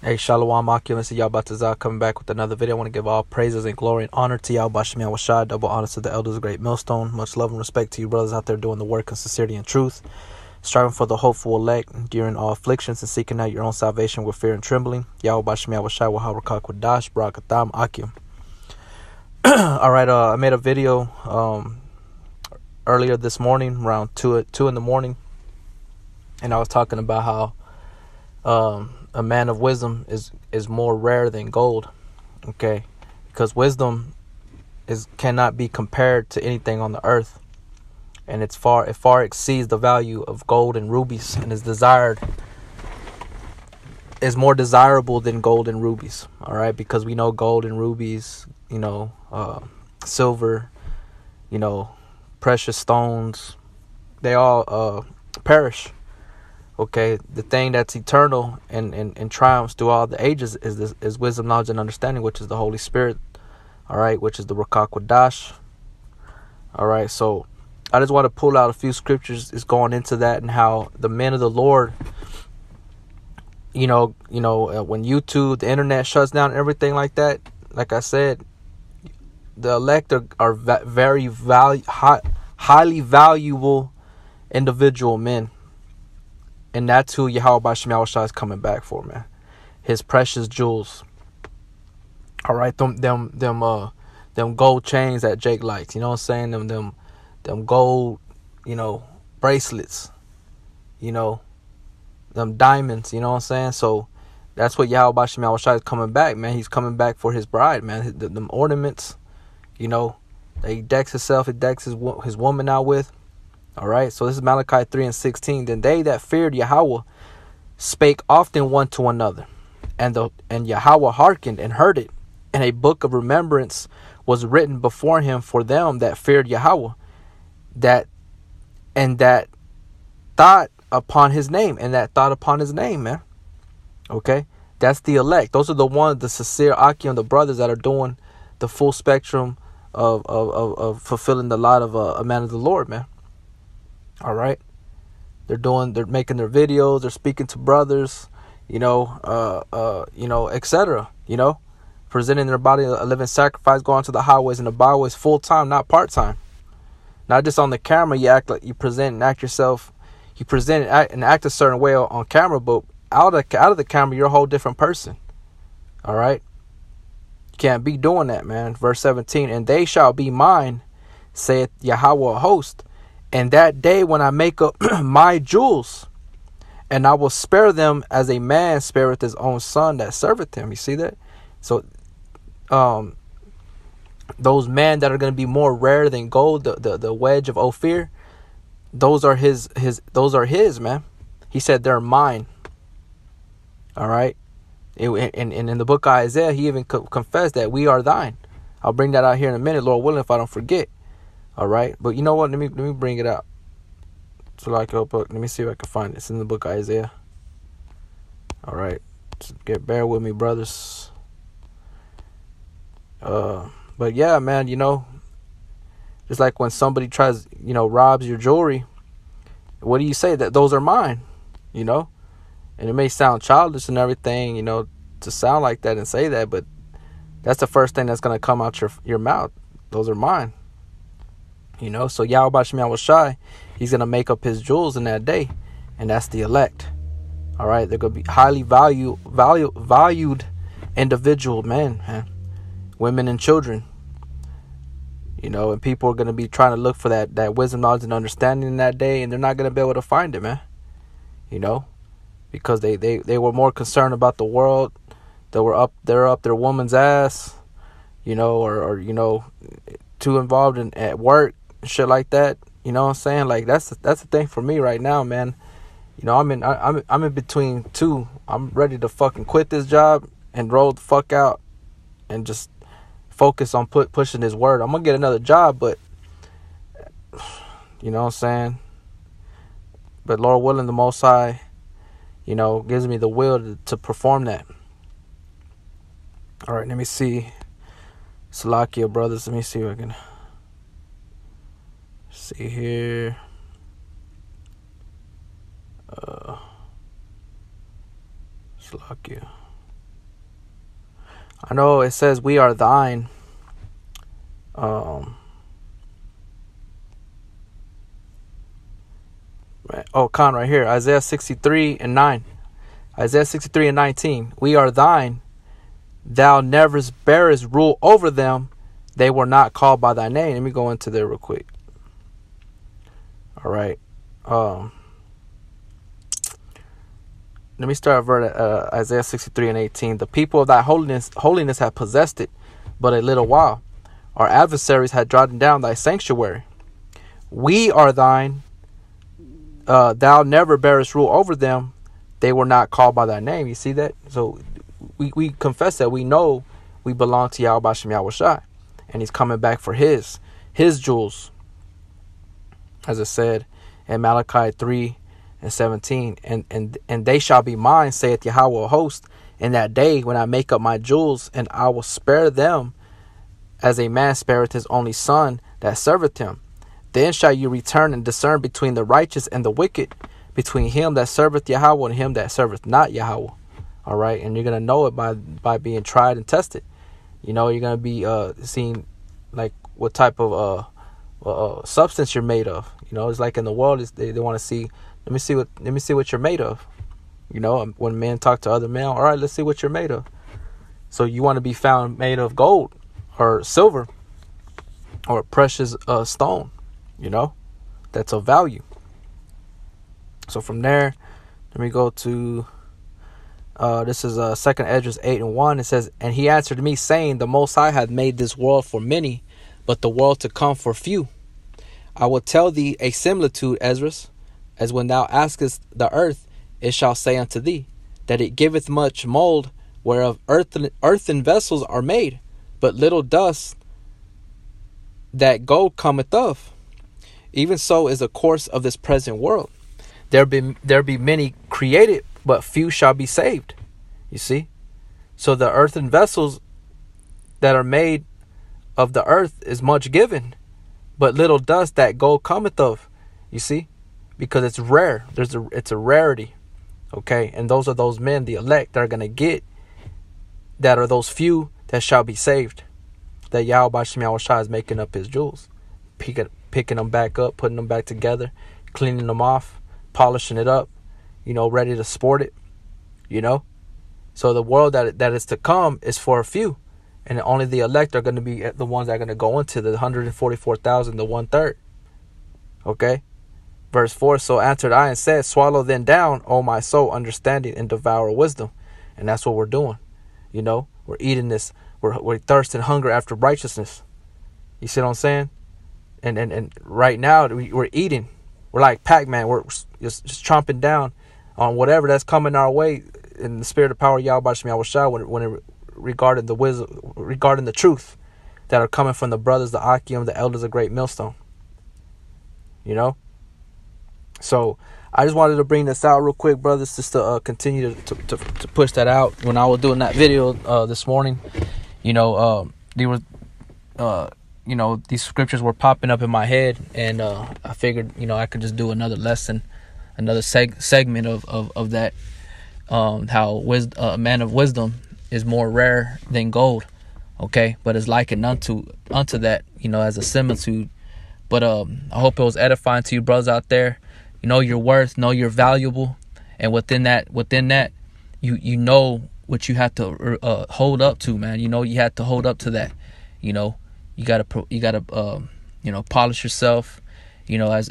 Hey, Shalom Akim, and Yabatazah coming back with another video. I want to give all praises and glory and honor to Yahweh Shemi Awashai, double honor to the elders of Great Millstone. Much love and respect to you brothers out there doing the work in sincerity and truth, striving for the hopeful elect during all afflictions and seeking out your own salvation with fear and trembling. Yahweh Shemi Awashai, Waharakak Wadash, Barakatham Akim. Alright, I made a video earlier this morning, around 2 in the morning, and I was talking about how a man of wisdom is more rare than gold, okay? Because wisdom cannot be compared to anything on the earth, and it far exceeds the value of gold and rubies, and is more desirable than gold and rubies. All right, because we know gold and rubies, silver, precious stones, they all perish. Okay, the thing that's eternal and triumphs through all the ages is wisdom, knowledge, and understanding, which is the Holy Spirit. All right, which is the Rakak Wadash. All right, so I just want to pull out a few scriptures is going into that and how the men of the Lord, when YouTube, the internet shuts down and everything like that, like I said, the elect are very highly valuable individual men. And that's who Yahweh Shemi Awashai is coming back for, man. His precious jewels. All right, them gold chains that Jake likes. You know what I'm saying? Them gold, bracelets. Them diamonds. You know what I'm saying? So that's what Yahweh Shemi Awashai is coming back, man. He's coming back for his bride, man. Them ornaments, that he decks himself, he decks his woman out with. All right, so this is Malachi 3:16. Then they that feared Yahweh spake often one to another, and Yahweh hearkened and heard it, and a book of remembrance was written before him for them that feared Yahweh, that thought upon his name, man. Okay, that's the elect. Those are the sincere Akim, the brothers that are doing the full spectrum of fulfilling the lot of a man of the Lord, man. All right, they're making their videos, they're speaking to brothers, etc. Presenting their body a living sacrifice, going to the highways and the byways full time, not part time. Not just on the camera, you act like you present and act yourself, you present and act a certain way on camera, but out of the camera, you're a whole different person. All right, you can't be doing that, man. Verse 17, and they shall be mine, saith Yahweh of hosts. And that day when I make up my jewels, and I will spare them as a man spareth his own son that serveth him. You see that? So, those men that are going to be more rare than gold, the wedge of Ophir, those are his, man. He said they're mine. All right. And in the book of Isaiah, he even confessed that we are thine. I'll bring that out here in a minute, Lord willing, if I don't forget. All right, but you know what? Let me bring it out. So let me see if I can find it. It's in the book of Isaiah. All right, bear with me, brothers. But yeah, man, just like when somebody tries, robs your jewelry, what do you say? That those are mine, And it may sound childish and everything, to sound like that and say that, but that's the first thing that's gonna come out your mouth. Those are mine. So Yahweh Shemi Awashai, he's going to make up his jewels in that day, and that's the elect. All right, they're going to be highly valued individual men, man, women and children. And people are going to be trying to look for that wisdom, knowledge, and understanding in that day, and they're not going to be able to find it, man. Because they were more concerned about the world. They're up their woman's ass, or too involved at work. Shit like that, you know what I'm saying? Like that's the thing for me right now, man. I'm in between two. I'm ready to fucking quit this job and roll the fuck out and just focus on pushing this word. I'm gonna get another job, but you know what I'm saying? But Lord willing, the Most High, gives me the will to perform that. All right, let me see. Salakia, brothers. Let me see if I can see here. Salakia. I know it says we are thine. Con right here, Isaiah 63 and 9. Isaiah 63 and 19. We are thine. Thou never bearest rule over them. They were not called by thy name. Let me go into there real quick. All right. Let me start at Isaiah 63 and 18. The people of thy holiness have possessed it but a little while. Our adversaries had trodden down thy sanctuary. We are thine. Thou never bearest rule over them. They were not called by thy name. You see that? So we confess that we know we belong to Yahweh Shem Yahweh Shai. And he's coming back for his jewels. As it said in Malachi 3 and 17. And they shall be mine, saith Yahweh of hosts, in that day when I make up my jewels, and I will spare them as a man spareth his only son that serveth him. Then shall you return and discern between the righteous and the wicked, between him that serveth Yahweh and him that serveth not Yahweh. All right, and you're gonna know it by being tried and tested. You know, you're gonna be seeing like what type of substance you're made of. You know, it's like in the world, they want to see. Let me see what you're made of. You know, when men talk to other men, all right, let's see what you're made of. So you want to be found made of gold or silver or precious stone. You know, that's of value. So from there, let me go to this is 2nd Esdras 8 and 1. It says, and he answered me, saying, the Most High hath made this world for many, but the world to come for few. I will tell thee a similitude, Esdras, as when thou askest the earth, it shall say unto thee, that it giveth much mold, whereof earthen vessels are made, but little dust that gold cometh of. Even so is the course of this present world. There be many created, but few shall be saved. You see? So the earthen vessels that are made of the earth is much given, but little dust that gold cometh of. You see? Because it's rare. It's a rarity. Okay? And those are those men, the elect, that are going to get, that are those few that shall be saved. That Yahweh Shem Yahweh Shai is making up his jewels. Picking them back up, putting them back together, cleaning them off, polishing it up, you know, ready to sport it, you know. So the world that is to come is for a few, and only the elect are going to be the ones that are going to go into the 144,000, the 1/3. Okay. Verse 4, so answered I and said, swallow then down, O my soul, understanding, and devour wisdom. And that's what we're doing. You know, we're eating this. We're thirst and hunger after righteousness. You see what I'm saying? And right now we're eating. We're like Pac-Man. We're just chomping down on whatever that's coming our way in the spirit of power, Yahweh Shem Yahweh Shai, when it regarding the wisdom, regarding the truth that are coming from the brothers, the Akim, the elders of Great Millstone. You know? So I just wanted to bring this out real quick, brothers, just to continue to push that out. When I was doing that video this morning, you know, they were you know, these scriptures were popping up in my head, and I figured, you know, I could just do another lesson, another segment of that, how a man of wisdom is more rare than gold, okay, but is likened unto that, you know, as a similitude. But I hope it was edifying to you brothers out there. You know your worth, know you're valuable, and within that, you know what you have to hold up to, man. You know you have to hold up to that. You know you gotta you know, polish yourself. You know, as